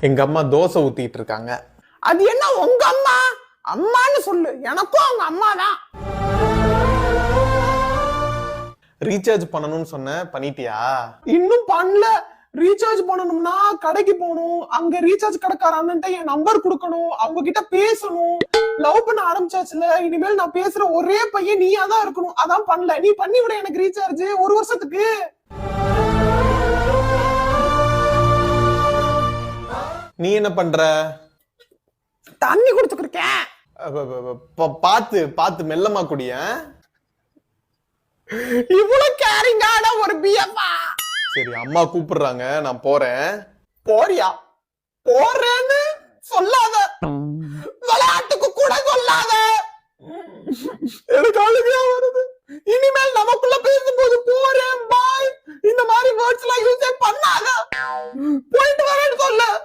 எங்க அம்மா தோசை ஊத்திட்டு இருக்காங்க. அது என்ன உங்க அம்மா? அம்மான்னு சொல்லு, எனக்கும் அவங்க அம்மா தான். ரீசார்ஜ் பண்ணணும்னு சொன்ன, பண்ணிட்டியா? இன்னும் பண்ணல. ரீசார்ஜ் பண்ணணும்னா கடைக்கு போகணும், அங்க ரீசார்ஜ் கடைக்கார அண்ணன்ட்ட என் நம்பர் கொடுக்கணும், அவங்க கிட்ட பேசணும். லவ் பண்ண ஆரம்பிச்சாச்சுல, இனிமேல் நான் பேசுற ஒரே பையன் நீயா தான் இருக்கணும். அதான் பண்ணல. நீ பண்ணி விட எனக்கு ரீசார்ஜ் 1 வருஷத்துக்கு. நீ என்ன பண்ற? தண்ணி குடிச்சுக்கிருக்கேன். பாத்து பாத்து மெல்லமா குடிய. இவ்வளவு கேரிங்கான ஒரு பிஎஃப்பா? சரி, அம்மா கூப்பிடுறாங்க, நான் போறேன். போறியா? போறேன்னு சொல்லாத, விளையாட்டுக்கு கூட சொல்லாத. எனக்கு அழுகையா வருது. இனிமேல் நமக்குள்ள பேசும்போது போறேன், பாய், இந்த மாதிரி வேர்ட்ஸ் எல்லாம் யூஸ் பண்ணாத. போயிட்டு வரேன்னு சொல்ல.